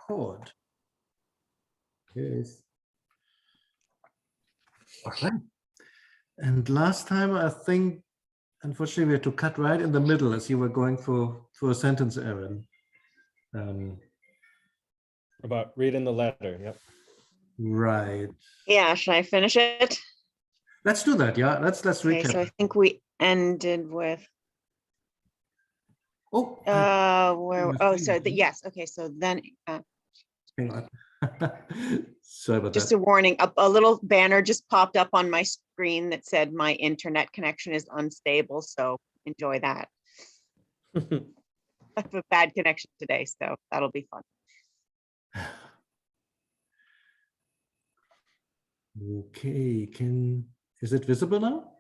record. Yes. All right. And last time, I think, unfortunately, we had to cut right in the middle as you were going through a sentence, Aaron. About reading the letter. Yep. Right. Yeah, should I finish it? Let's do that. Yeah, let's Okay, recap. so I think we ended with Oh, yes. Okay, so then hang on. Sorry about just that. a warning, a little banner just popped up on my screen that said my internet connection is unstable, so enjoy that. I have a bad connection today, so that'll be fun. Okay, is it visible now?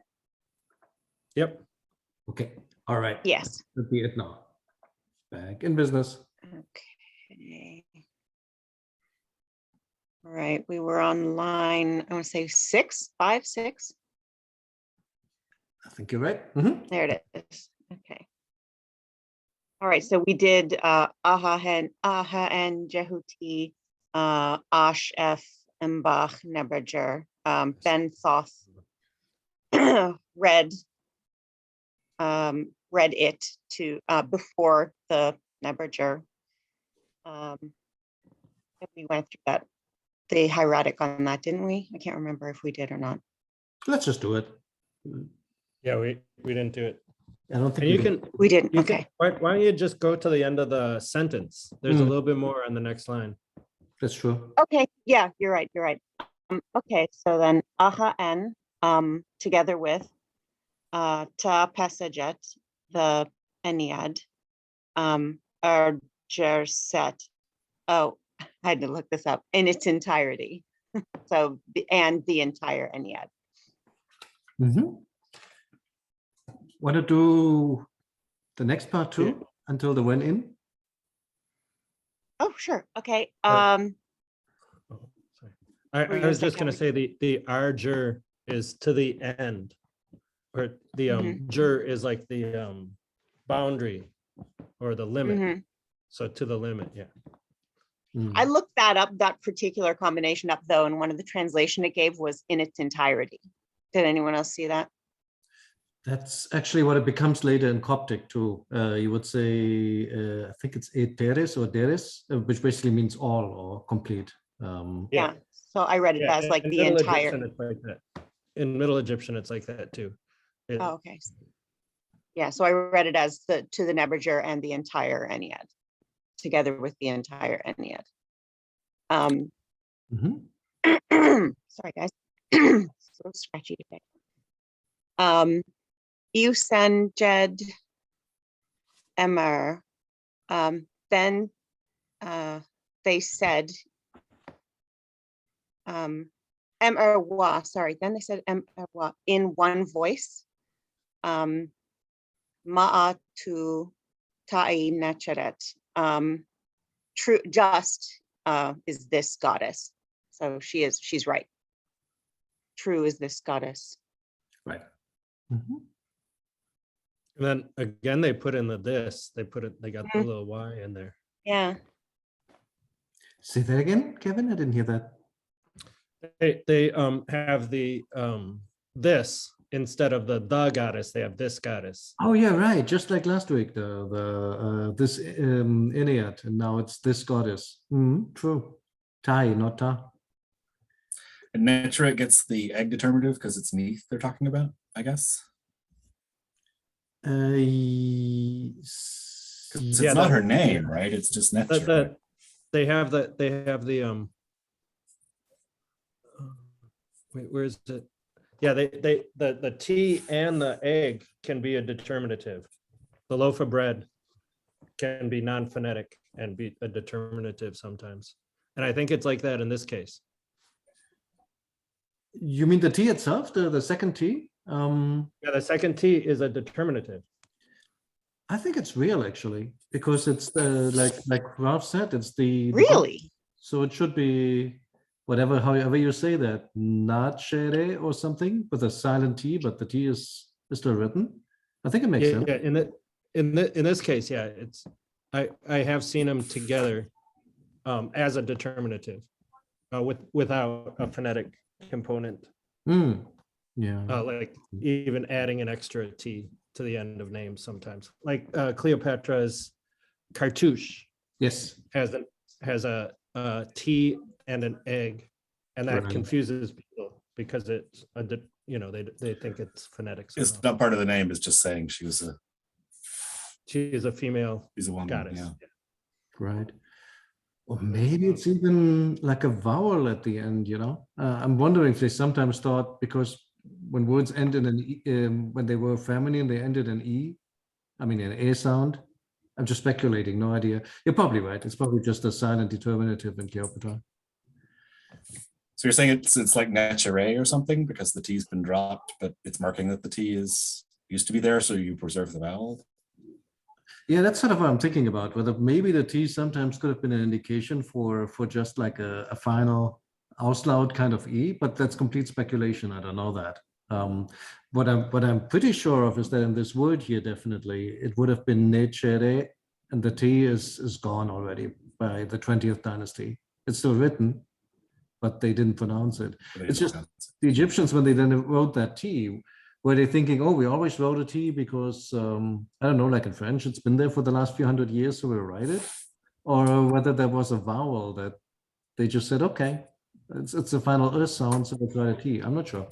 Yep. Okay, all right. Yes. That'll be it now. Back in business. Okay. All right, we were on line, I want to say 6. I think you're right. Mhm. There it is. Okay. All right, so we did Aha and Jehuti, Ash F Mbach Neberger, Ben Thoth read it to before the Neberger. We went through that, the hieratic on that, didn't we? I can't remember if we did or not. Let's just do it. Yeah, we didn't do it. I don't think And you can, We didn't. you Okay. can, why don't you just go to the end of the sentence? There's a Mm. little bit more on the next line. That's true. Okay. Yeah, you're right. You're right. Okay. So then Aha N together with Ta Pasajet, the Ennead, Arger Set. Oh, I had to look this up in its entirety. So and the entire Ennead. Want to do the next part too, Yeah. until the when in? Oh, sure. Okay. Oh, sorry. I Were you I gonna was say, just gonna say the arger is to the end. Or the jur is like the boundary or the limit. Mhm. So to the limit, yeah. I looked that particular combination up though, and one of the translation it gave was in its entirety. Did anyone else see that? That's actually what it becomes later in Coptic too. You would say, I think it's eteres or deres, which basically means all or complete. Yeah. So I read it Yeah, as like in the Middle entire. Egyptian, it's like that. In Middle Egyptian, it's like that too. Oh, okay. Yeah, so I read it as to the Neberger and the entire Ennead, together with the entire Ennead. Sorry, guys. So scratchy today. Usen Jed Emmer. Then they said Emmer wa, sorry, then they said Emmer wa in one voice. Ma'atu ta'i necheret. True, just is this goddess. So she's right. True is this goddess. Right. And then again, they put in this, they got the little Y in there. Yeah. Say that again, Kevin? I didn't hear that. They have the this instead of the goddess, they have this goddess. Oh yeah, right. Just like last week, the this Ennead, and now it's this goddess. True. Tai, not ta. And Netra gets the egg determinative because it's Neath they're talking about, I guess. It's Yeah, not her name, right? It's just Netra. They have the wait, where is it? Yeah, the T and the egg can be a determinative. The loaf of bread can be non-phonetic and be a determinative sometimes. And I think it's like that in this case. You mean the T itself, the second T? Yeah, the second T is a determinative. I think it's real actually, because it's the like Ralph said, it's the Really? so it should be whatever, however you say that, nachere or something with a silent T, but the T is still written. I think it makes sense. Yeah, in this case, yeah, it's I have seen them together. as a determinative without a phonetic component, Mm, yeah. like even adding an extra T to the end of names sometimes. Like Cleopatra's cartouche Yes. has a T and an egg, and that Right. confuses people because it's they think it's phonetic. It's somehow. not part of the name, it's just saying she was She is a female she's a woman. goddess. Yeah. Right. Or maybe it's even like a vowel at the end, you know? I'm wondering if they sometimes thought, because when words end in an E, when they were feminine, they ended in E, I mean, an A sound. I'm just speculating, no idea. You're probably right. It's probably just a silent determinative in Cleopatra. So you're saying it's like nature or something because the T's been dropped, but it's marking that the T is used to be there, so you preserve the vowel. Yeah, that's sort of what I'm thinking about, whether maybe the T sometimes could have been an indication for just like a final Auslaut kind of E, but that's complete speculation. I don't know that. What I'm pretty sure of is that in this word here, definitely, it would have been necere, and the T is gone already by the 20th dynasty. It's still written, but they didn't pronounce it. It's just the Egyptians, when they then wrote that T, were they thinking, oh, we always wrote a T because, I don't know, like in French, it's been there for the last few hundred years, so we'll write it? Or whether there was a vowel that they just said, okay, it's a final sound, so let's write a T. I'm not sure.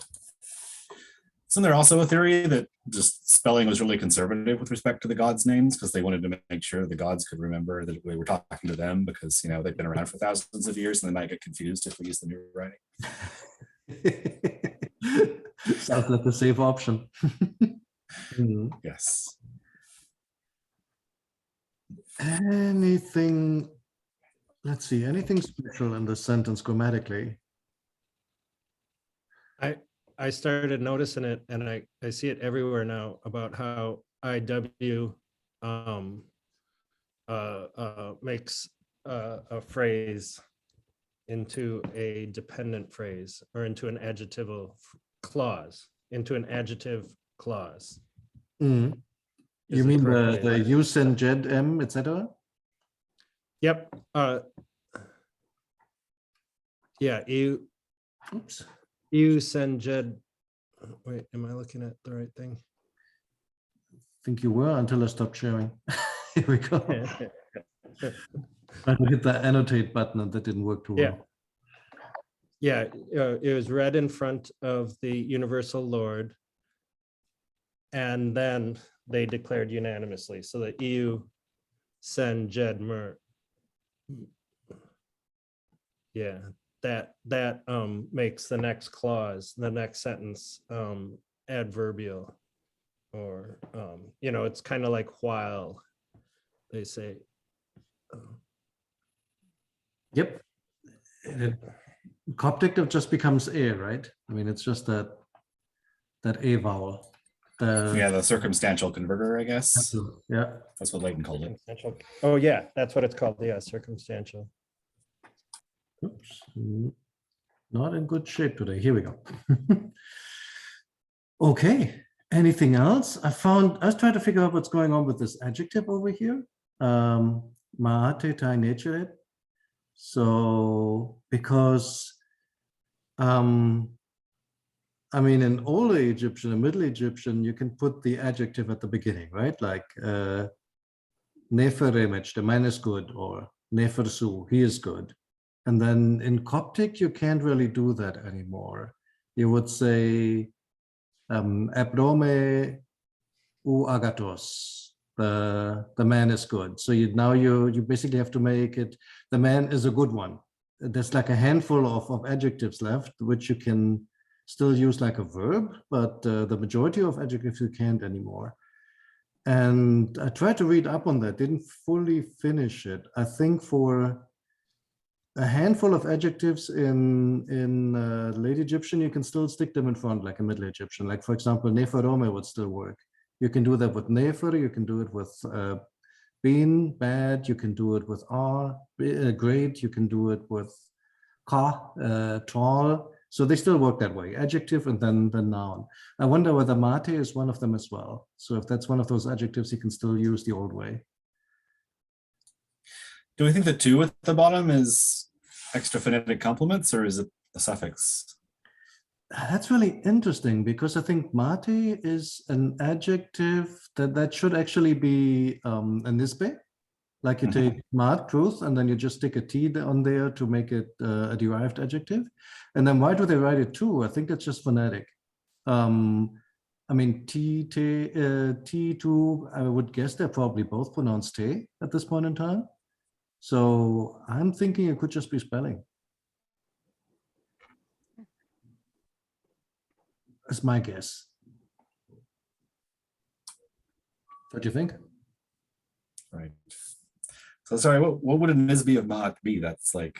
Isn't there also a theory that just spelling was really conservative with respect to the gods' names because they wanted to make sure the gods could remember that we were talking to them because, you know, they've been around for thousands of years and they might get confused if we use the new writing? Sounds like a safe option. Mhm. Yes. Anything, let's see, anything special in the sentence grammatically? I started noticing it, and I see it everywhere now about how IW makes a phrase into a dependent phrase or into an adjectival clause, into an adjective clause. Mhm. Is You the mean correct the way. use and jed m, etc.? Yep. Yeah. Oops. You send Jed. Wait, am I looking at the right thing? I think you were until I stopped sharing. Here we go. I hit the annotate button and that didn't work too Yeah. well. Yeah, it was read in front of the Universal Lord, and then they declared unanimously. So the EU send Jed Mer. Yeah, that makes the next clause, the next sentence, adverbial, or it's kind of like while they say. Yep. Coptic just becomes a, right? I mean, it's just that a vowel. Yeah, the circumstantial converter, I guess. Yeah. That's what Leighton called it. Circumstantial. Oh yeah, that's what it's called. Yeah, circumstantial. Oops. Not in good shape today. Here we go. Okay. Anything else? I was trying to figure out what's going on with this adjective over here. Maate tai neceret. So because I mean, in older Egyptian and Middle Egyptian, you can put the adjective at the beginning, right? Like neferemech, the man is good, or nefersu, he is good. And then in Coptic, you can't really do that anymore. You would say ebrome u agatos, the man is good. So now you basically have to make it, the man is a good one. There's like a handful of adjectives left, which you can still use like a verb, but the majority of adjectives you can't anymore. And I tried to read up on that, didn't fully finish it. I think for a handful of adjectives in Late Egyptian, you can still stick them in front like a Middle Egyptian. Like for example, neferome would still work. You can do that with nefer, you can do it with bin, bad, you can do it with great, you can do it with ka, tall. So they still work that way, adjective and then the noun. I wonder whether mate is one of them as well. So if that's one of those adjectives, you can still use the old way. Do we think the two at the bottom is extra phonetic complements, or is it a suffix? That's really interesting because I think mate is an adjective that should actually be a nisbe. Like you take mat, truth, and then you just stick a T on there to make it a derived adjective. And then why do they write it two? I think that's just phonetic. I mean, T2, I would guess they're probably both pronounced T at this point in time. So I'm thinking it could just be spelling. That's my guess. What do you think? Right. So sorry, what would a nisbe of mat be? That's like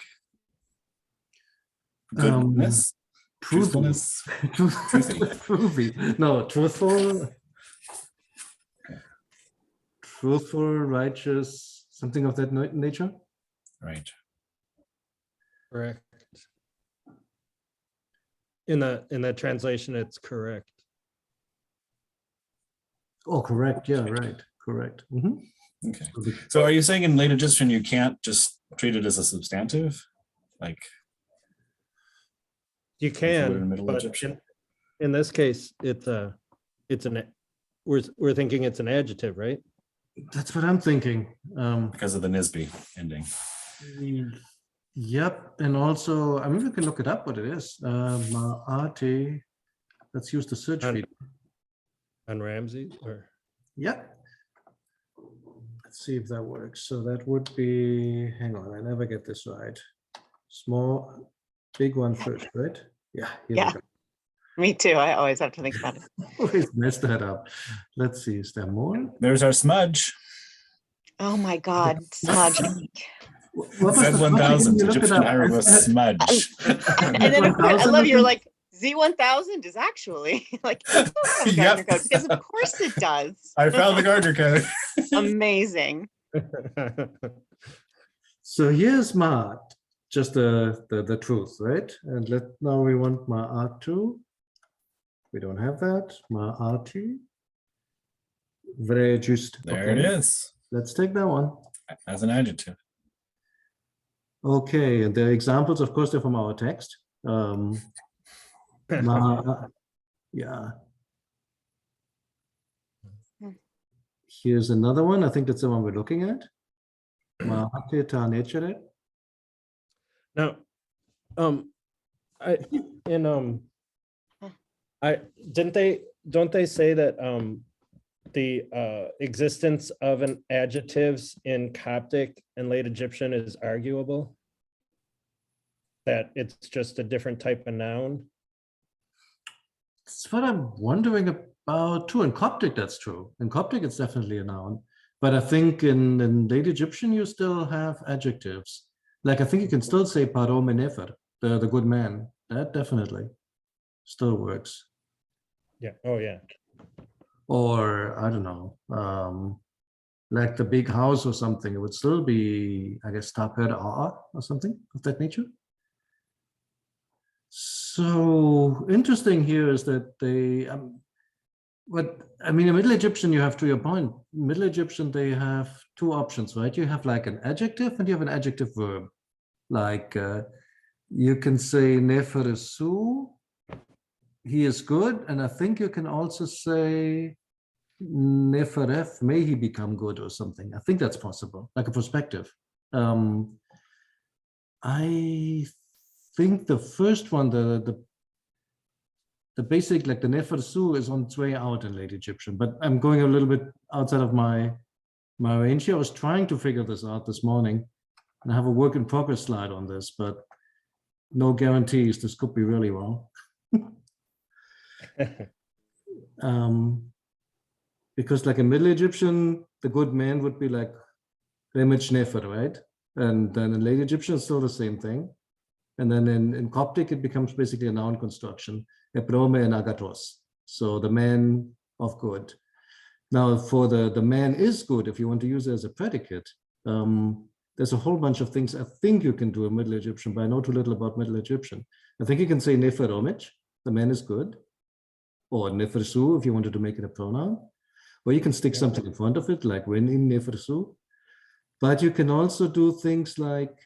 goodness, truthfulness, truthy. Truthy. No, truthful. Truthful, righteous, something of that nature. Right. Correct. In the translation, it's correct. Oh, correct. Yeah, right. Correct. Mhm. Okay. So are you saying in late Egyptian you can't just treat it as a substantive? Like You would in can, Middle but Egyptian? in this case, we're thinking it's an adjective, right? That's what I'm thinking. Because of the nisbe ending. Yep. And also, I mean, we can look it up what it is. Ma'ate. Let's use the search On- feed. On Ramsey or Yep. Let's see if that works. So that would be, hang on, I never get this right. Small, big one first, right? Yeah, here Yeah. we go. Me too. I always have to think about it. Always mess that up. Let's see, is there more? There's our smudge. Oh my God, smudge. What was the Z1000, you look it Egyptian up? hieroglyph smudge. And then I 1000 love you're looking? like Z1000 is actually like it does have a Yep. Gardner code, because of course it does. I found the Gardner code. Amazing. So here's Ma'at, just the truth, right? And now we want Ma'atu. We don't have that. Ma'ati. Very just. There it is, Let's take that one. as an adjective. Okay, and the examples, of course, they're from our text. Yeah. Here's another one. I think that's the one we're looking at. Ma'ate ta nechere. Now, don't they say that the existence of an adjectives in Coptic and late Egyptian is arguable? That it's just a different type of noun? That's what I'm wondering about too. In Coptic, that's true. In Coptic, it's definitely a noun. But I think in late Egyptian, you still have adjectives. Like I think you can still say paro menefer, the good man. That definitely still works. Yeah. Oh, yeah. Or I don't know, like the big house or something. It would still be, I guess, taper or something of that nature. So interesting here is that they, but I mean, in Middle Egyptian, you have, to your point, Middle Egyptian, they have two options, right? You have like an adjective and you have an adjective verb. Like you can say neferesu, he is good. And I think you can also say neferef, may he become good or something. I think that's possible, like a perspective. I think the first one, the basic, like the nefersu is on its way out in late Egyptian, but I'm going a little bit outside of my range here. I was trying to figure this out this morning, and I have a work in progress slide on this, but no guarantees. This could be really wrong. Because like in Middle Egyptian, the good man would be like remech nefer, right? And then in late Egyptian, it's still the same thing. And then in Coptic, it becomes basically a noun construction, eprome and agatos. So the man of good. Now for the man is good, if you want to use it as a predicate, there's a whole bunch of things I think you can do in Middle Egyptian, but I know too little about Middle Egyptian. I think you can say neferomich, the man is good, or nefersu if you wanted to make it a pronoun, or you can stick something in front of it, like when in nefersu. But you can also do things like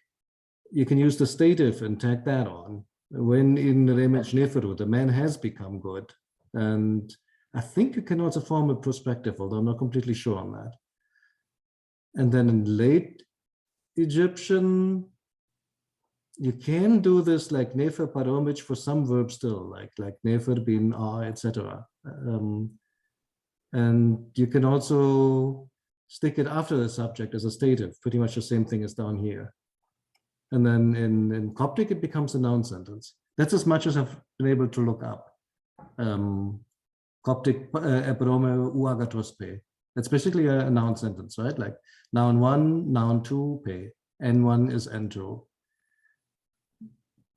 you can use the stative and tag that on. When in the image Neferu, the man has become good. And I think you can also form a perspective, although I'm not completely sure on that. And then in late Egyptian, you can do this like Nefer Paromich for some verbs still, like Nefer bin etc. And you can also stick it after the subject as a stative, pretty much the same thing as down here. And then in Coptic, it becomes a noun sentence. That's as much as I've been able to look up. Coptic eprome uagatos pe. That's basically a noun sentence, right? Like noun one, noun two, pe. N1 is N2.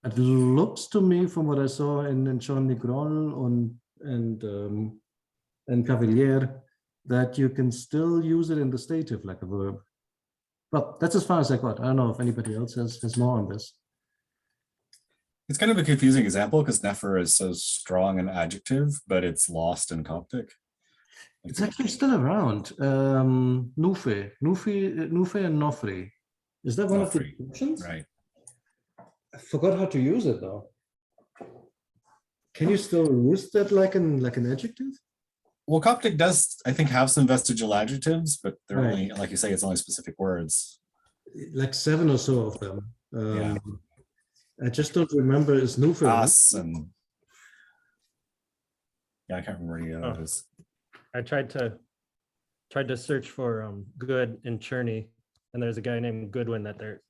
It looks to me from what I saw in Jean Nigrol and Cavalier that you can still use it in the stative like a verb. Well, that's as far as I got. I don't know if anybody else has more on this. It's kind of a confusing example because Nefer is so strong an adjective, but it's lost in Coptic. It's actually still around. Nufe and Nofri. Is that one of the Nofri, options? right. I forgot how to use it though. Can you still use that like an adjective? Well, Coptic does, I think, have some vestigial adjectives, but they're Right. only, like you say, it's only specific words. Like 7 or so of them. Yeah. I just don't remember. Is Nufe? Us and yeah, I can't remember any of those. I tried to search for good in Cherney, and there's a guy named Goodwin that they're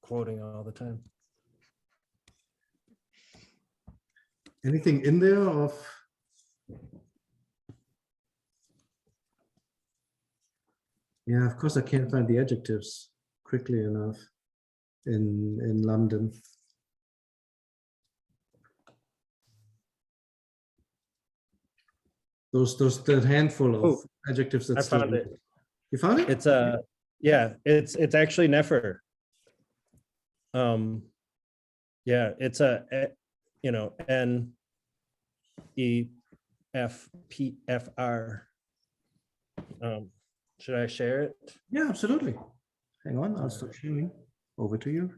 quoting all the time. Anything in there of? Yeah, of course I can't find the adjectives quickly enough in London. That handful of adjectives that I found it. You found it? It's it's actually Nefer. Yeah, it's NEFPFR. Should I share it? Yeah, absolutely. Hang on, I'll stop sharing. Over to you.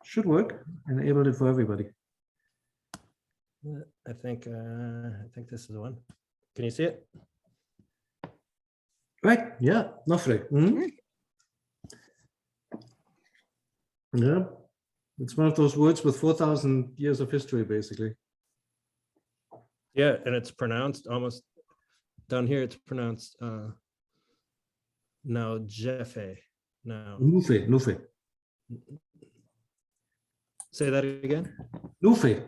Should work. Enable it for everybody. I think this is the one. Can you see it? Right. Yeah. Nofre. Yeah. It's one of those words with 4,000 years of history, basically. Yeah, and it's pronounced almost down here. It's pronounced now Jeffe. Now Nufe. say that again. Nufe.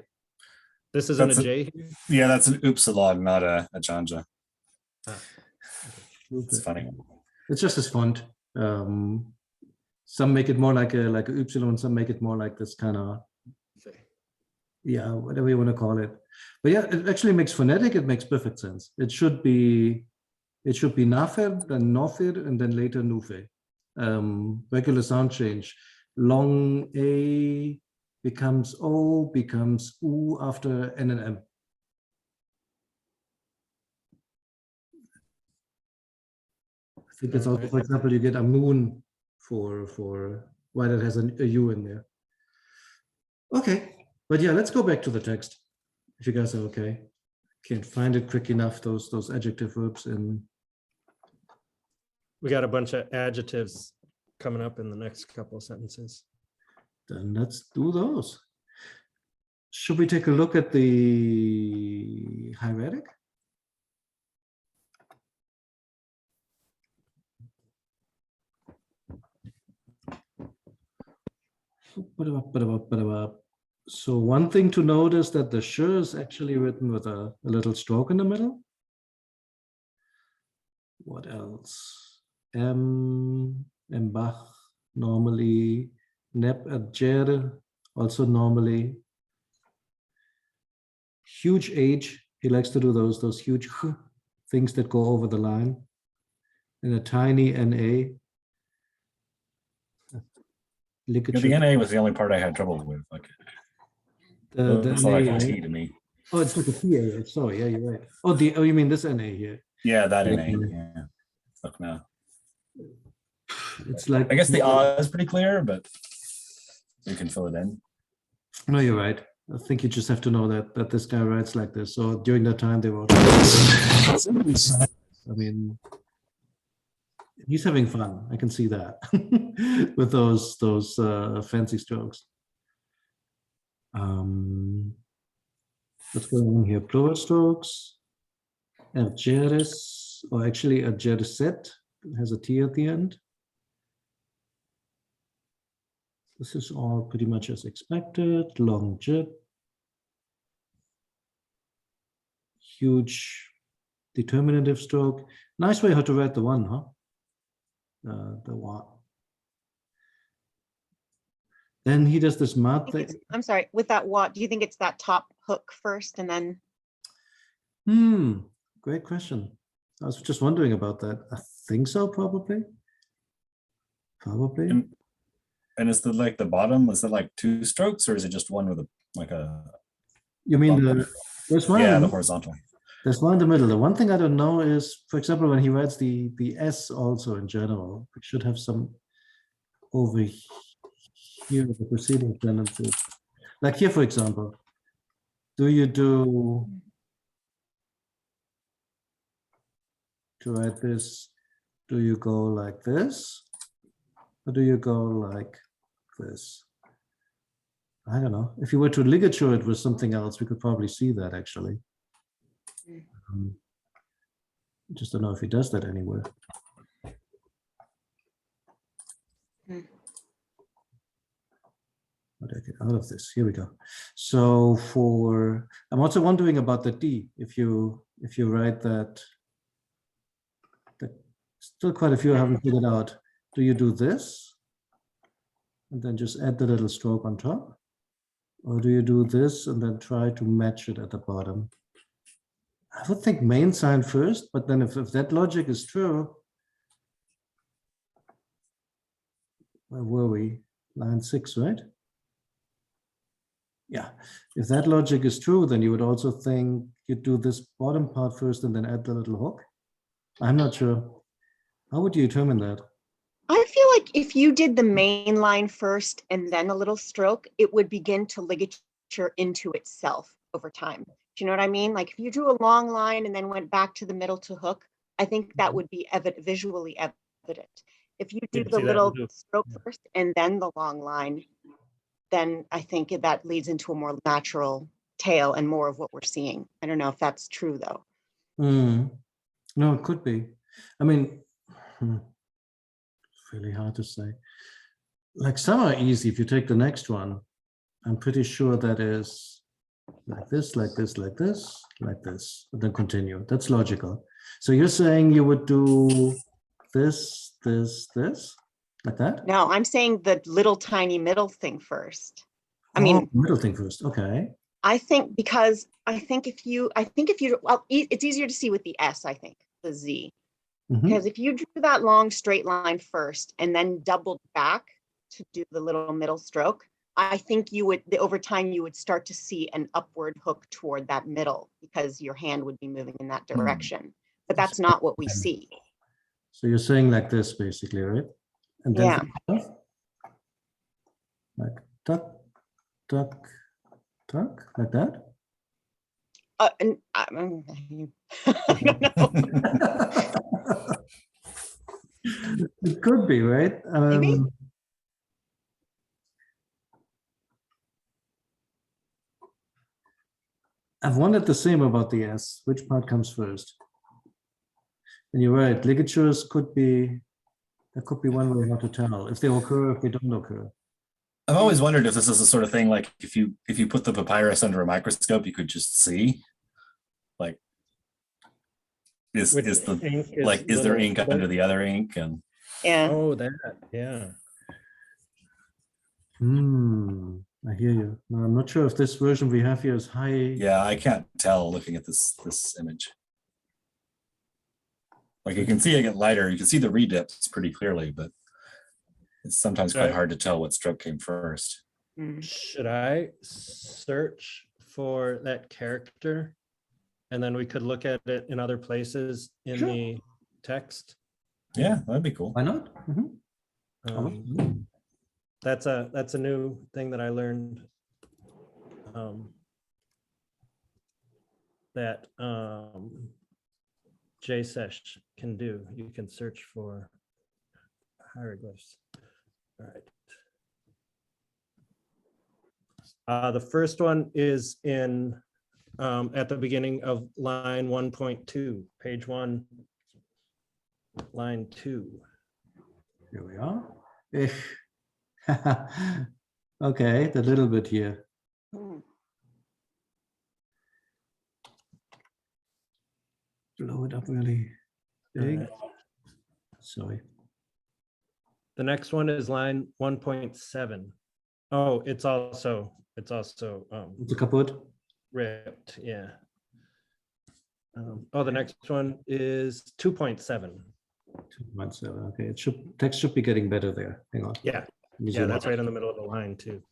This isn't That's a J here. Yeah, that's an upsilon, not a janja. It's Nufe. funny. It's just this font. Some make it more like a upsilon. Some make it more like this kind of, yeah, whatever you want to call it. But yeah, it actually makes phonetic. It makes perfect sense. It should be Nafer, then Nofir, and then later Nufe. Regular sound change. Long A becomes O, becomes U after N and M. I think it's also, for example, you get a moon for why that has a U in there. Okay, but yeah, let's go back to the text. If you guys are okay. Can't find it quick enough, those adjective verbs in. We got a bunch of adjectives coming up in the next couple of sentences. Then let's do those. Should we take a look at the hieratic? So one thing to note is that the sh is actually written with a little stroke in the middle. What else? Mbach, normally. Nep adjer, also normally. Huge H, he likes to do those huge things that go over the line. And a tiny NA. Yeah, the NA was the only part I had trouble with. Like, it's like a T to me. Oh, it's like a TA. Sorry, yeah, you're right. Oh, you mean this NA here? Yeah, that NA. Yeah. Look now. It's like, I guess the is pretty clear, but you can fill it in. no, you're right. I think you just have to know that this guy writes like this. So during that time they wrote. I mean, he's having fun. I can see that with those fancy strokes. What's going on here? Plural strokes. Adjectives, or actually adjective has a T at the end. This is all pretty much as expected. Long jib. Huge determinative stroke. Nice way how to write the one, huh? The what? Then he does this math thing. I'm sorry, with that what, do you think it's that top hook first and then? Great question. I was just wondering about that. I think so, probably. Probably. And is the like the bottom, is it like 2 strokes or is it just one with a like a You mean bump? there's one? Yeah, the horizontal. There's one in the middle. The one thing I don't know is, for example, when he writes the S also in general, it should have some over here, the preceding sentences. Like here, for example, do you do to write this? Do you go like this? Or do you go like this? I don't know. If you were to ligature it with something else, we could probably see that actually. Just don't know if he does that anywhere. How do I get out of this? Here we go. So I'm also wondering about the D. If you write that, still quite a few I haven't figured out. Do you do this and then just add the little stroke on top? Or do you do this and then try to match it at the bottom? I would think main sign first, but then if that logic is true, where were we? Line 6, right? Yeah, if that logic is true, then you would also think you'd do this bottom part first and then add the little hook. I'm not sure. How would you determine that? I feel like if you did the main line first and then a little stroke, it would begin to ligature into itself over time. Do you know what I mean? Like if you drew a long line and then went back to the middle to hook, I think that would be visually evident. If you do You'd the see that little too. stroke Yeah. first and then the long line, then I think that leads into a more natural tail and more of what we're seeing. I don't know if that's true though. No, it could be. I mean, it's really hard to say. Like some are easy. If you take the next one, I'm pretty sure that is like this, like this, like this, like this, and then continue. That's logical. So you're saying you would do this, this, this, like that? No, I'm saying the little tiny middle thing first. I Oh, mean, middle thing first. Okay. I think if you, well, it's easier to see with the S, I think, the Z. Mhm. Because if you drew that long straight line first and then doubled back to do the little middle stroke, I think you would, over time, you would start to see an upward hook toward that middle because your hand would be moving in that direction. But that's not what we see. So you're saying like this, basically, right? And then Yeah. like tuck, tuck, tuck, like that. And I don't know. It could be, right? Maybe. I've wondered the same about the S. Which part comes first? And you're right, ligatures could be, there could be one way how to tell if they occur, if they don't occur. I've always wondered if this is the sort of thing like if you put the papyrus under a microscope, you could just see, like, is Which the ink like is there little ink under the other ink? And Yeah. Oh, that, yeah. I hear you. No, I'm not sure if this version we have here is high. yeah, I can't tell looking at this image. Like you can see it get lighter, you can see the redips pretty clearly, but it's sometimes quite Right. hard to tell what stroke came first. Should I search for that character? And then we could look at it in other places in Sure. the text. Yeah, that'd be cool. Why not? Mhm. That's a new thing that I learned. That JSesh can do. You can search for hieroglyphs. All right. The first one is in at the beginning of line 1.2, page 1, line 2. Here we are. Okay, a little bit here. Blow it up really big. Right. Sorry. The next one is line 1.7. Oh, it's also It's a kaput. ripped. Yeah. Oh, the next one is 2.7. 2.7. Okay, it should text should be getting better there. Hang on. Yeah. Let me Yeah, zoom that's out. right in the middle of the line too.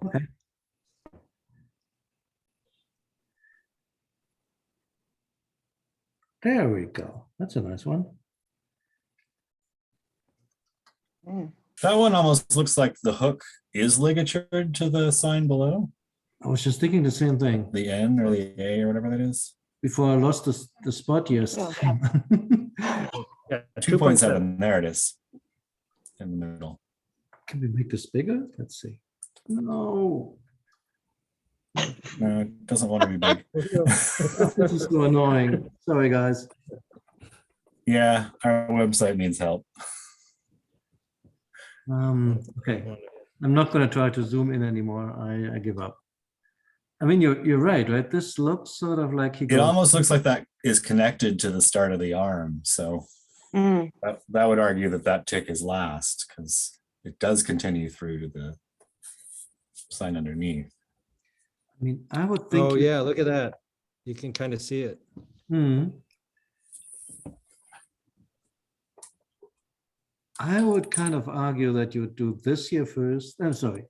Okay. There we go. That's a nice one. That one almost looks like the hook is ligatured to the sign below, I was just thinking the same thing the N or the A or whatever that is. before I lost the spot here. Yeah, 2.7, there it is. In the middle. Can we make this bigger? Let's see. No. No, it doesn't want to be big. This is so annoying. Sorry, guys. Yeah, our website needs help. Okay. I'm not going to try to zoom in anymore. I give up. I mean, you're right? This looks sort of like he It goes. almost looks like that is connected to the start of the arm. So that would argue that that tick is last because it does continue through to the sign underneath. I mean, I would think. Oh yeah, look at that. You can kind of see it. I would kind of argue that you do this here first. I'm sorry.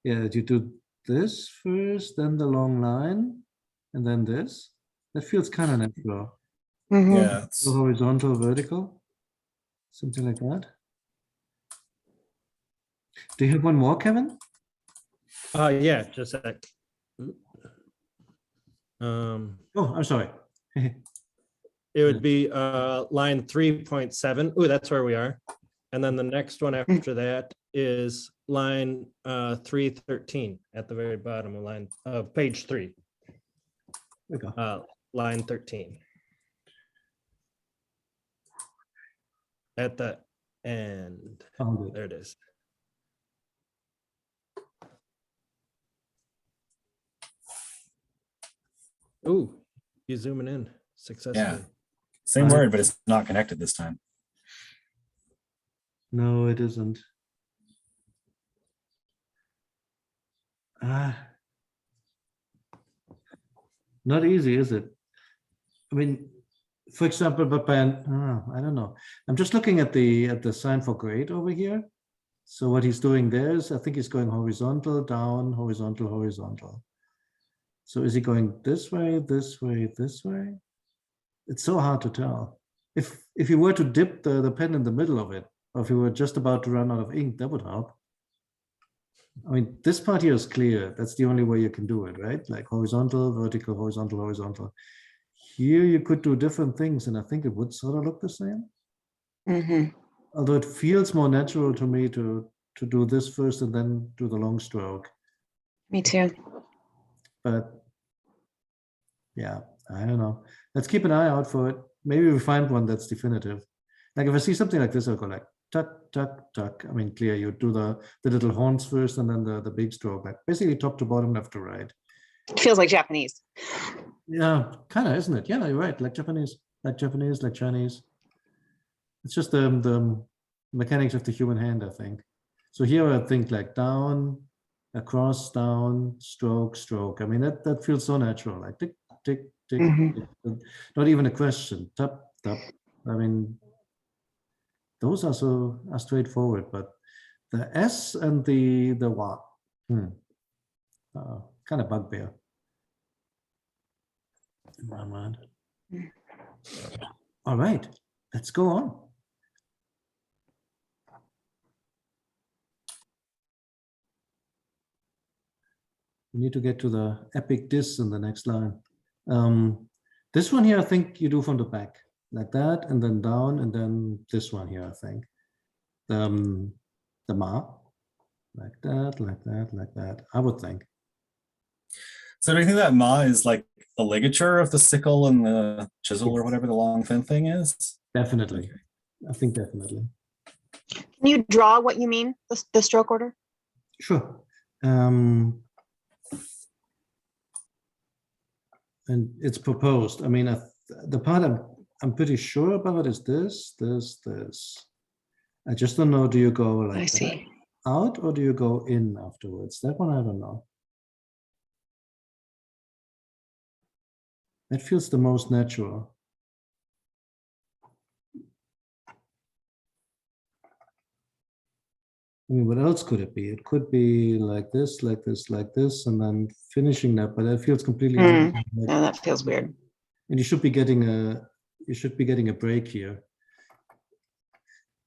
Yeah, that you do this first, then the long line, and then this. That feels kind of natural. Yeah, it's- So horizontal, vertical, something like that. Do you have one more, Kevin? Yeah, just a sec. Oh, I'm sorry. It would be line 3.7. Oh, that's where we are. And then the next one after that is line 313 at the very bottom of line of page 3. There we go. Line 13. At the end. Found it. There it is. Ooh, you zooming in successfully. same word, but it's not connected this time. No, it isn't. Not easy, is it? I mean, for example, but I don't know. I'm just looking at the sign for grade over here. So what he's doing there is, I think he's going horizontal, down, horizontal, horizontal. So is he going this way, this way, this way? It's so hard to tell. If you were to dip the pen in the middle of it, or if you were just about to run out of ink, that would help. I mean, this part here is clear. That's the only way you can do it, right? Like horizontal, vertical, horizontal, horizontal. Here you could do different things, and I think it would sort of look the same. Although it feels more natural to me to do this first and then do the long stroke. Me too. But yeah, I don't know. Let's keep an eye out for it. Maybe we find one that's definitive. Like if I see something like this, I'll go like tuck, tuck, tuck. I mean, clear, you do the little horns first and then the big stroke, like basically top to bottom, left to right. It feels like Japanese. Yeah, kind of, isn't it? Yeah, you're right. Like Japanese, like Chinese. It's just the mechanics of the human hand, I think. So here I think like down, across, down, stroke, stroke. I mean, that feels so natural, like tick, tick, tick, tick. Not even a question. Tap, tap. I mean, those are straightforward, but the S and the wa, kind of bugbear in my mind. All right, let's go on. You need to get to the epic diss in the next line. This one here, I think you do from the back, like that, and then down, and then this one here, I think. The ma, like that, like that, like that, I would think. So do you think that ma is like the ligature of the sickle and the chisel or Yes. whatever the long thin thing is? Definitely. I think definitely. Can you draw what you mean, the stroke order? Sure. And it's proposed. I mean, the part I'm pretty sure about is this. I just don't know, do you go like I that see. out or do you go in afterwards? That one I don't know. That feels the most natural. I mean, what else could it be? It could be like this, like this, like this, and then finishing that, but that feels completely Hmm. like, No, that feels weird. and you should be getting a break here.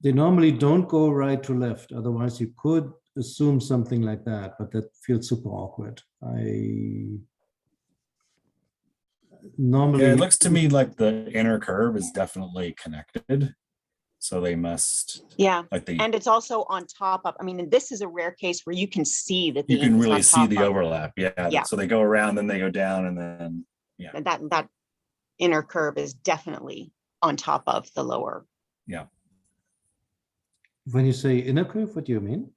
They normally don't go right to left, otherwise you could assume something like that, but that feels super awkward. Normally Yeah, it looks to me like the inner curve is definitely connected. So they must, Yeah, like the, and it's also on top of, I mean, and this is a rare case where you can see that the you ink can is on really see top the of. overlap. Yeah. Yeah. So they go around, then they go down, and then That inner curve is definitely on top of the lower. when you say inner curve, what do you mean?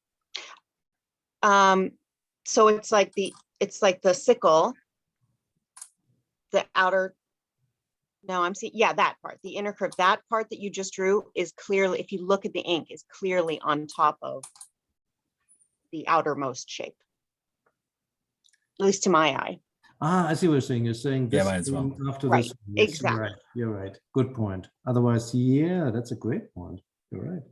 So it's like the sickle, the outer. No, I'm seeing, yeah, that part, the inner curve, that part that you just drew is clearly, if you look at the ink, is clearly on top of the outermost shape. At least to my eye. Ah, I see what you're saying. You're saying Yeah, this mine as well. thing after Right, this. Yes, exactly. You're right. You're right. Good point. Otherwise, yeah, that's a great point. You're right.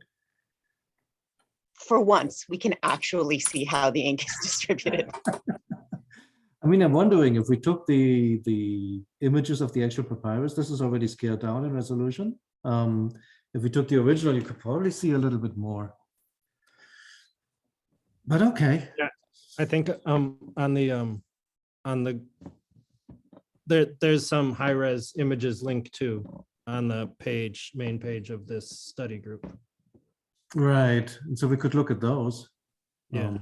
For once, we can actually see how the ink is distributed. I mean, I'm wondering if we took the images of the actual papyrus, this is already scaled down in resolution. If we took the original, you could probably see a little bit more. But okay. Yeah, I think on the there's some high res images linked to on the page, main page of this study group. Right. And so we could look at those. Yeah,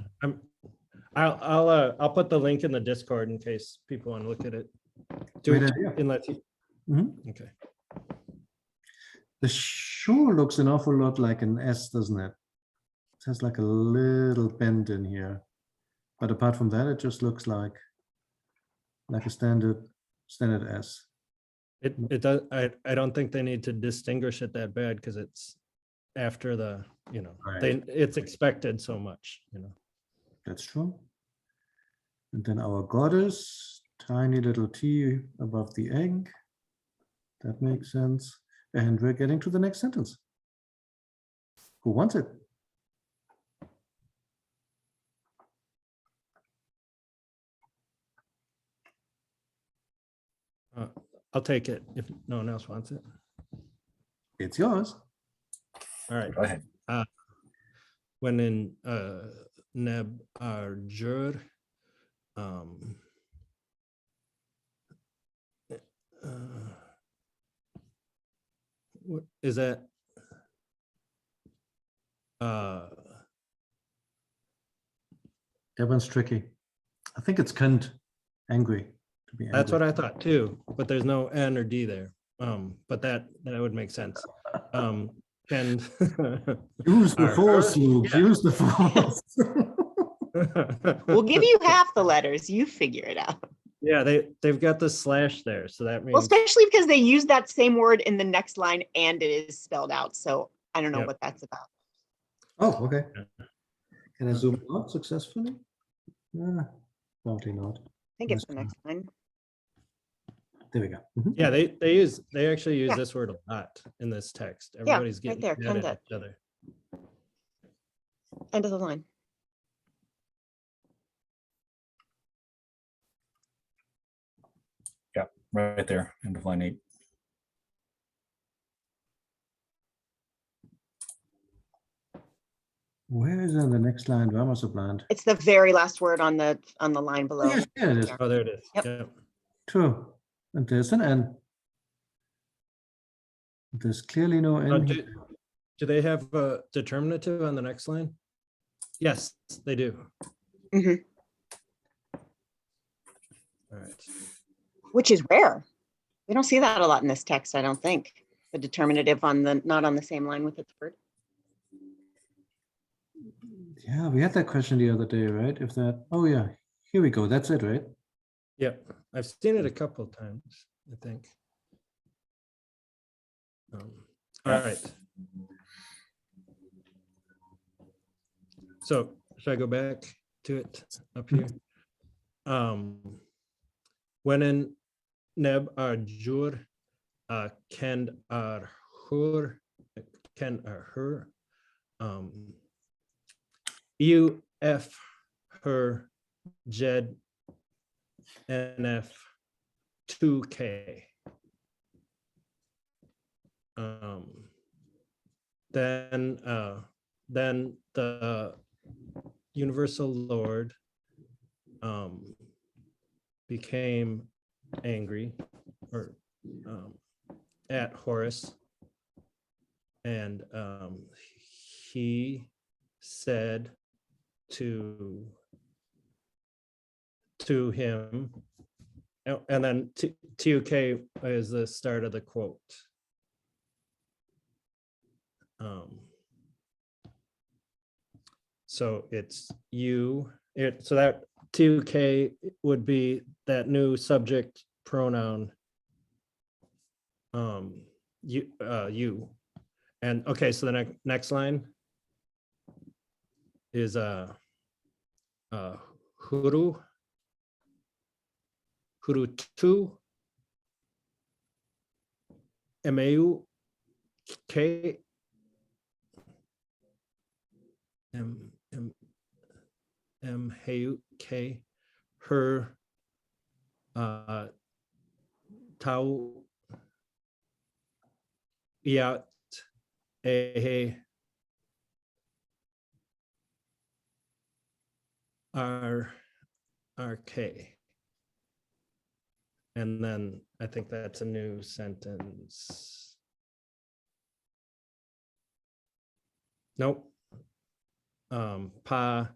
I'll put the link in the Discord in case people want to look at it. Great idea. Unless you, Mhm. okay. The sure looks an awful lot like an S, doesn't it? It has like a little bend in here. But apart from that, it just looks like a standard S. It does. I don't think they need to distinguish it that bad because it's after the, Right. it's expected so much, That's true. And then our goddess, tiny little T above the egg. That makes sense. And we're getting to the next sentence. Who wants it? I'll take it if no one else wants it. It's yours. All right. go ahead. When in Neb Arjur, what is that? That one's tricky. I think it's Kant, angry. To be angry. That's what I thought too, but there's no N or D there. But that would make sense. And Use the force, Luke. yeah. Use the force. We'll give you half the letters, you figure it out. Yeah, they've got the slash there, so that means Well, especially because they use that same word in the next line and it is spelled out. So I don't know Yep. what that's about. Oh, okay. Can I zoom out successfully? Probably not. I think it's the next line. There we go. Mhm. yeah, they actually use Yeah. this word a lot in this text. Yeah, Everybody's right getting there, mad at kinda. each other. End of the line. Yeah, right there, end of line 8. Where is it in the next line? Where was the blind? It's the very last word on the line Oh, below. yes, yeah, it is. Oh, there it is. Yep. Yeah. True. And there's an N. There's clearly no N. Do, here. do they have a determinative on the next line? Yes, they do. Mhm. All right. Which is rare. We don't see that a lot in this text, I don't think. The determinative on the, not on the same line with its word. Yeah, we had that question the other day, right? If that, oh yeah, here we go. That's it, right? Yep, I've seen it a couple of times, I think. All right. So should I go back to it up here? When in neb jur kend hur ken her you f her jed nf 2k then the universal Lord became angry or at Horus, and he said to him, and then TUK is the start of the quote. So it's you. So that 2K would be that new subject pronoun. You. And okay, so the next line is huru 2 emeu k heu k her tau iat a rk, and then I think that's a new sentence. Nope. Pa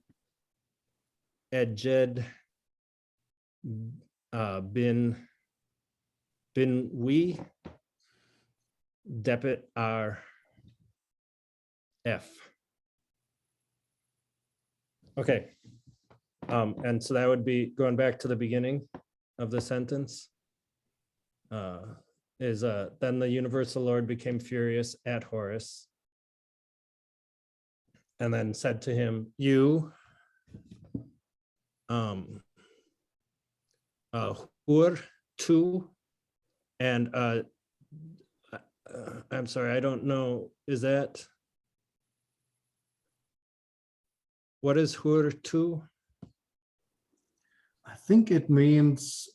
ejed bin we debit our f. Okay. And so that would be going back to the beginning of the sentence. Then the universal Lord became furious at Horus, and then said to him, you hur tu, and I'm sorry, I don't know, is that, what is hur tu? I think it means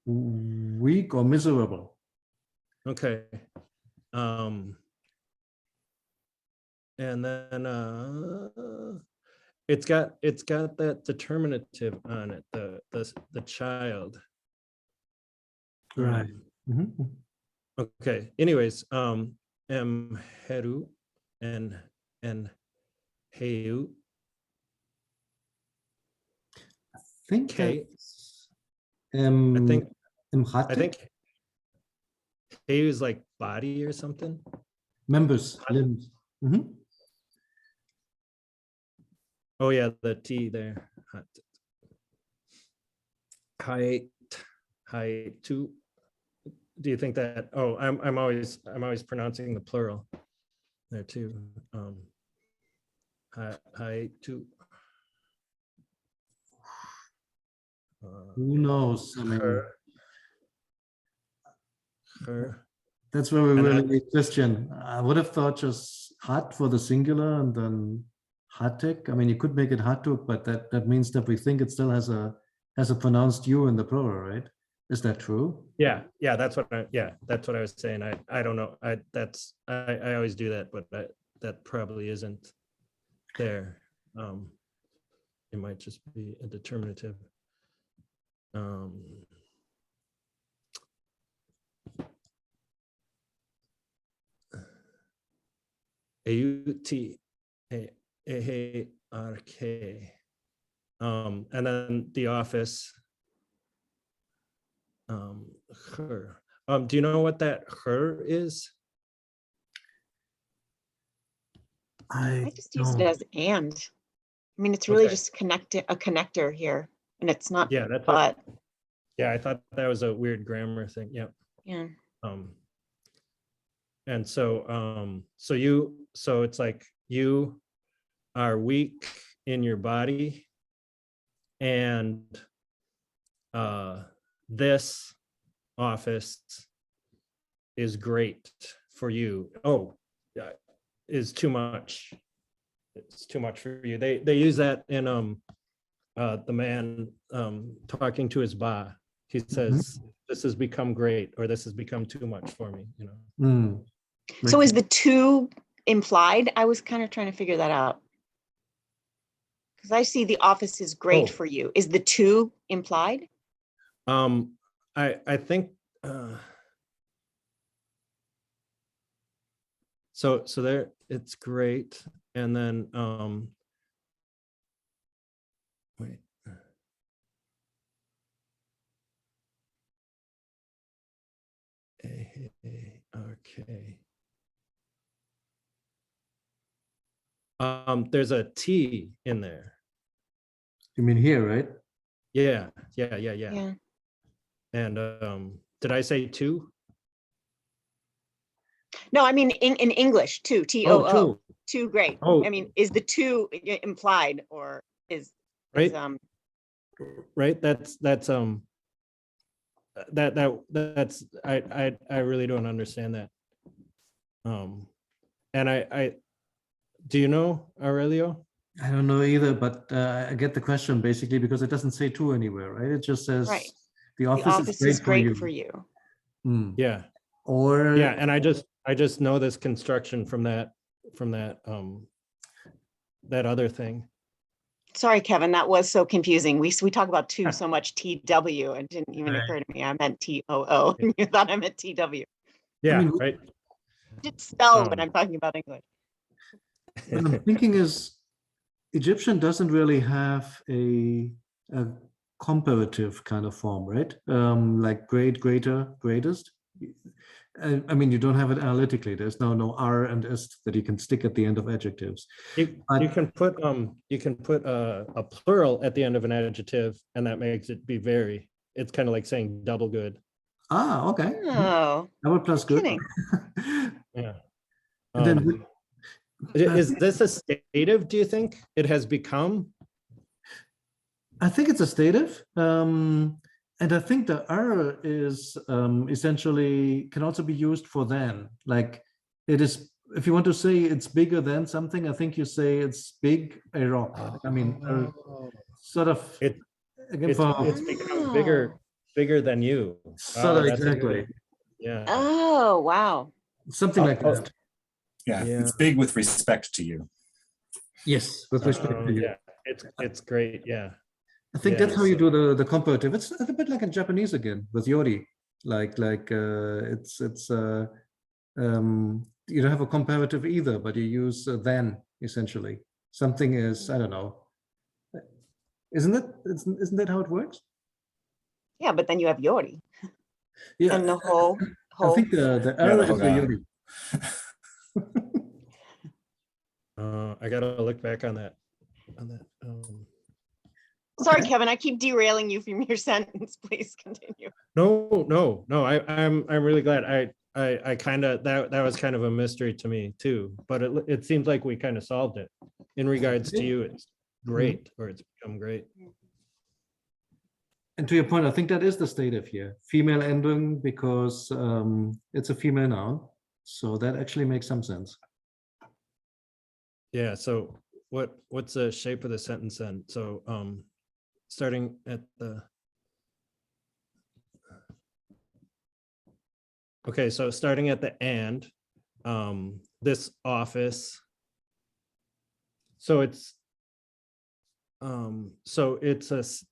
weak or miserable. Okay. And then it's got that determinative on it, the child. Right. Mhm. Okay. Anyways, heru and heu. I think Okay. that's I think Hieratic, heu is like body or something. members, limbs. Mhm. Oh yeah, the T there. Height two. Do you think that? Oh, I'm always pronouncing the plural there too. Height two. Who knows? I mean, Her. that's where we And really that- need Christian. I would have thought just hat for the singular and then Hieratic. I mean, you could make it Hatuk, but that means that we think it still has a pronounced U in the plural, right? Is that true? Yeah, that's what I was saying. I don't know. I always do that, but that probably isn't there. It might just be a determinative. Hieratic. And then the office. Her. Do you know what that her is? I just used it as and. I mean, it's really Okay. just a connector here, and it's not Yeah, that's but. yeah, I thought that was a weird grammar thing. Yep. Yeah. And so so it's like you are weak in your body, and this office is great for you. Oh, yeah, is too much. It's too much for you. They use that in the man talking to his ba. He says, "This has become great," or "This has become too much for me." You know. So is the two implied? I was kind of trying to figure that out. Because I see the office is great Oh. for you. Is the two implied? I think so there it's great, and then wait. Okay. There's a T in there. You mean here, right? Yeah. Yeah. And did I say two? No, I mean in English too. Too. Oh, two. Two great. Oh. I mean, is the two implied or is Right. Right. That's I really don't understand that. And I do you know, Aurelio? I don't know either, but I get the question basically because it doesn't say two anywhere, right? It just says Right. the The office is great for you. Hmm. Yeah. Or Yeah, and I just know this construction from that that other thing. Sorry, Kevin, that was so confusing. We talk about two so much TW. It didn't even Right. occur to me. I meant TOO. And you thought I meant TW. Yeah, mean, right. It's spelled when I'm talking about English. what I'm thinking is Egyptian doesn't really have a comparative kind of form, right? Like great, greater, greatest. I mean, you don't have it analytically. There's no R and S that you can stick at the end of adjectives. You can put a plural at the end of an adjective, and that makes it be very. It's kind of like saying double good. Ah, okay. Oh, Double plus no good. kidding. Yeah. And then Is this a stative, do you think? It has become? I think it's a stative. And I think the R is essentially can also be used for then. Like it is, if you want to say it's bigger than something, I think you say it's big a rock. I mean, sort of. It, Again, it's become bigger than you. Sort of That's a good- exactly. Yeah. Oh, wow. Something like Oh, that. Yeah, Yeah. it's big with respect to you. Yes, with respect to you. Yeah, it's great. Yeah. I think Yeah, that's how you so- do the comparative. It's a bit like in Japanese again with yori. You don't have a comparative either, but you use then essentially. Something is, I don't know. Isn't that how it works? Yeah, but then you have Yori Yeah, and the whole. I think the Yeah, R the is the Hoga. yori. I gotta look back on that. Sorry, Okay. Kevin, I keep derailing you from your sentence. Please continue. No. I'm really glad. I kind of that was kind of a mystery to me too, but it seems like we kind of solved it. In regards to you, it's great, or it's become great. And to your point, I think that is the stative here, female ending, because it's a female noun. So that actually makes some sense. Yeah. So what's the shape of the sentence then? So starting at the. Okay, so starting at the and, this office So it's so it's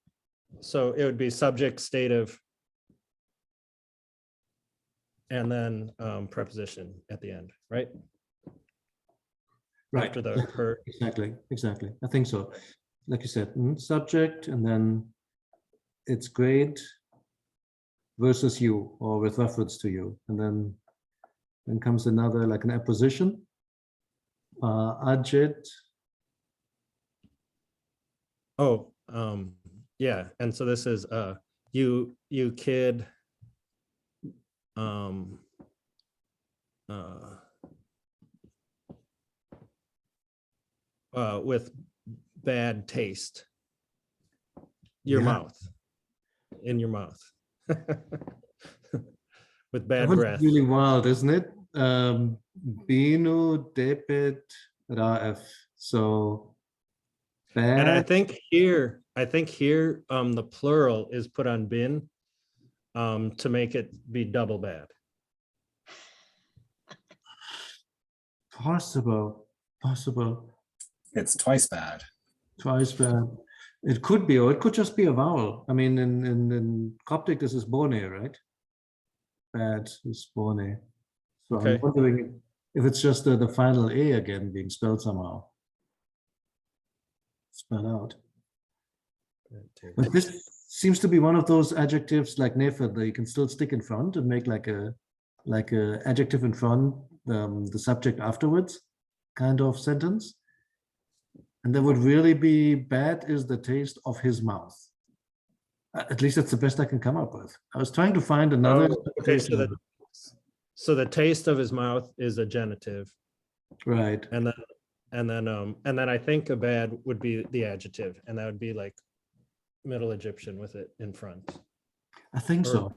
so it would be subject, stative, and then preposition at the end, right? Right. After the her. Exactly. I think so. Like you said, subject, and then it's great versus you, or with reference to you, and then comes another, like an apposition. Adject. Oh, yeah, and so this is you kid with bad taste. Your Yeah. mouth. In your mouth. With bad That breath. was really wild, isn't it? Binu debit raf. So And I bad. think here, the plural is put on bin to make it be double bad. Possible. It's twice bad. Twice bad. It could be, or it could just be a vowel. I mean, in Coptic, this is bone, right? Bad is bone. So Okay. I'm wondering if it's just the final A again being spelled somehow. Spelled out. But this seems to be one of those adjectives like nefer that you can still stick in front and make like a adjective in front, the subject afterwards, kind of sentence. And that would really be bad is the taste of his mouth. At least that's the best I can come up with. I was trying to find another. Oh, okay, so the taste of his mouth is a genitive, Right. and then I think a bad would be the adjective, and that would be like Middle Egyptian with it in front. I think Or- so.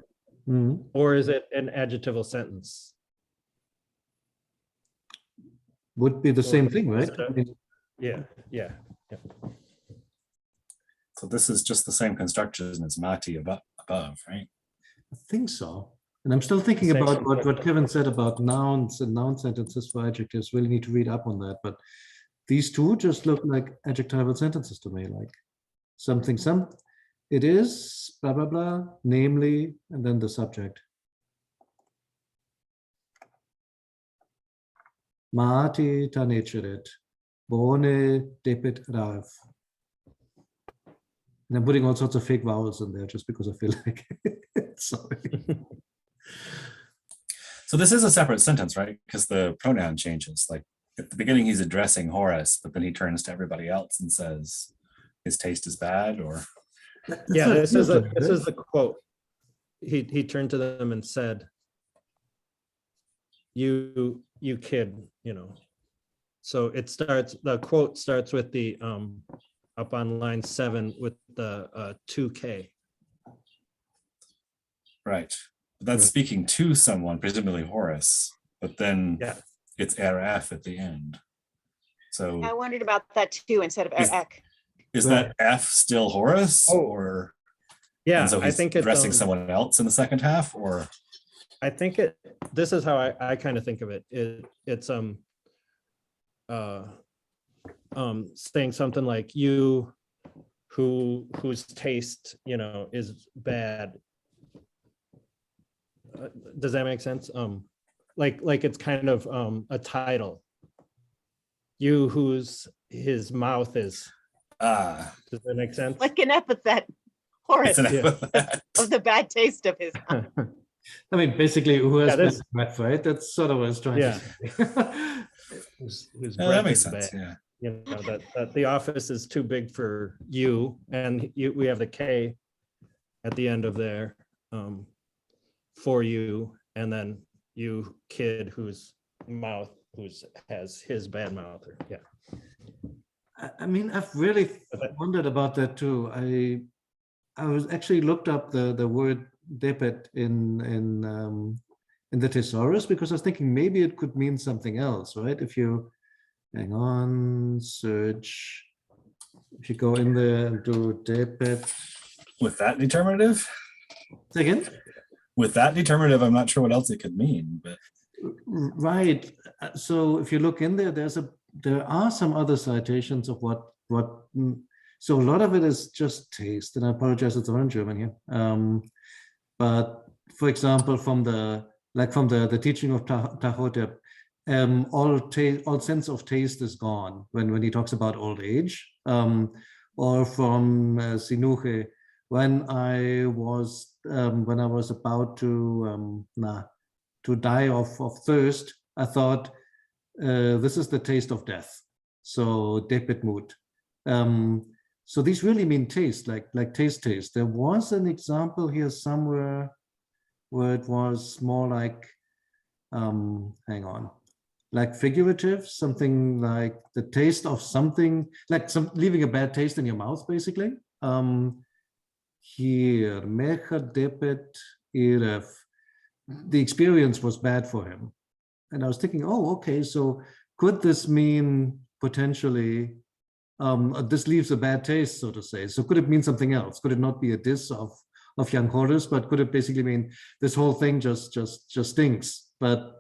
Mhm. Or is it an adjectival sentence? Would be the same thing, right? is it a- I mean, Yeah. So this is just the same construction as mati above, right? I think so. And I'm still thinking Same about what construction. Kevin said about nouns and noun sentences for adjectives. Really need to read up on that. But these two just look like adjectival sentences to me, like something, it is, blah, blah, blah, namely, and then the subject. Maati tanecheret, bone debit rav. And I'm putting all sorts of fake vowels in there just because I feel like it. Sorry. So this is a separate sentence, right? Because the pronoun changes. Like at the beginning, he's addressing Horus, but then he turns to everybody else and says, his taste is bad, or Yeah, That's this what is it is. the quote. He turned to them and said, you kid, So it starts, the quote starts with the up on line 7 with the 2K. right. That's Right. speaking to someone, presumably Horus, but then Yeah. it's RF at the end. So I wondered about that too, instead of Is- ek. is Right. that F still Horus, Oh, or Yeah, and so I he's think it's addressing someone else in the second half, or I think this is how I kind of think of it. It's saying something like you whose taste, is bad. Does that make sense? Like it's kind of a title. You his mouth is. Does that make sense? Like an epithet, Horus, it's an Yeah. of the bad taste of his mouth. I mean, basically, who has Yeah, bad this- breath, right? That's sort of what I was trying Yeah. to say. Whose Yeah, breath that makes is sense. bad. Yeah. That the office is too big for you, and we have the K at the end of there for you, and then you kid whose mouth has his bad mouth, or yeah. I mean, I've really But- wondered about that too. I was actually looked up the word debit in the thesaurus because I was thinking maybe it could mean something else, right? If you hang on, search, if you go in there and do debit. With that determinative, Say again? I'm not sure what else it could mean, but Right. So if you look in there, there's a there are some other citations of so a lot of it is just taste, and I apologize, it's all in German here. But for example, from the teaching of Tahotep, all sense of taste is gone when he talks about old age. Or from Sinuhe, when I was about to die of thirst, I thought, this is the taste of death. So Depetmut. So these really mean taste, like taste. There was an example here somewhere where it was more like, hang on, like figurative, something like the taste of something, like leaving a bad taste in your mouth, basically. Here, Mecha Depet Iref. The experience was bad for him. And I was thinking, oh, okay, so could this mean potentially, this leaves a bad taste, so to say. So could it mean something else? Could it not be a diss of young Horus, but could it basically mean this whole thing just stinks? But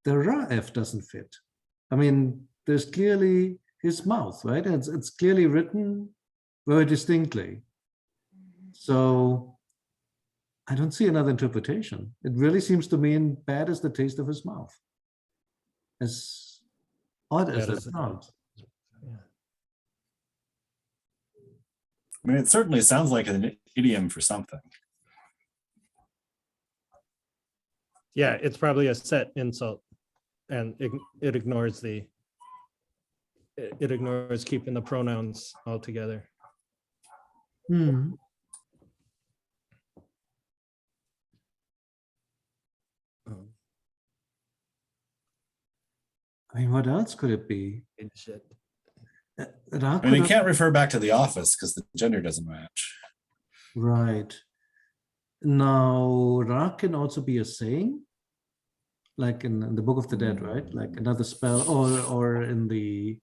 the Ra'ef doesn't fit. I mean, there's clearly his mouth, right? It's clearly written very distinctly. So I don't see another interpretation. It really seems to mean bad is the taste of his mouth. As odd as that sounds. Yeah. I mean, it certainly sounds like an idiom for something. Yeah, it's probably a set insult, and it ignores keeping the pronouns all together. Hmm. I mean, what else could it be? I mean, they can't refer back to the office because the gender doesn't match. Right. Now, Ra can also be a saying, like in the Book of the Dead, right? Like another spell, or in the,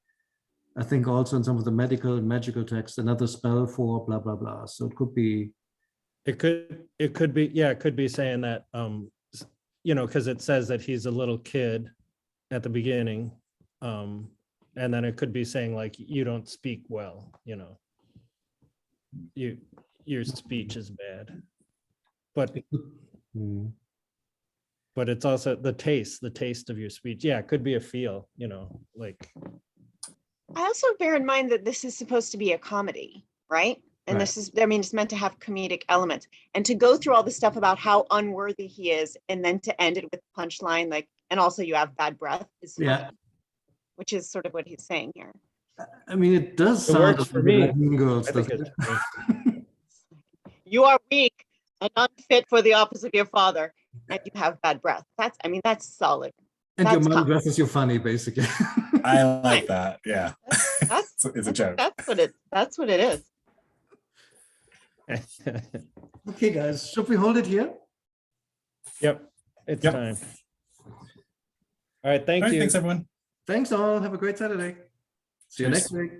I think also in some of the magical texts, another spell for blah blah blah. So it could be. It could be, yeah, it could be saying that, because it says that he's a little kid at the beginning, and then it could be saying like, you don't speak well, your speech is bad, but it's also the taste of your speech. Yeah, it could be a feel, like. I also bear in mind that this is supposed to be a comedy, right? And Right. this is, I mean, it's meant to have comedic elements. And to go through all the stuff about how unworthy he is, and then to end it with punchline, like, and also you have bad breath, is Yeah. funny, which is sort of what he's saying here. I mean, it does It sound works a for little bit me. like Mean Girls, I think doesn't it's it? You are weak and unfit for the office of your father, and you have bad breath. That's solid. And your That's mom tough. dresses you funny, basically. I like that. Yeah. That's It's a joke. That's what it is. Okay, guys, should we hold it here? Yep, it's Yep. time. All right, thank All right, you. thanks everyone. Thanks all. Have a great Saturday. See you Cheers. next week.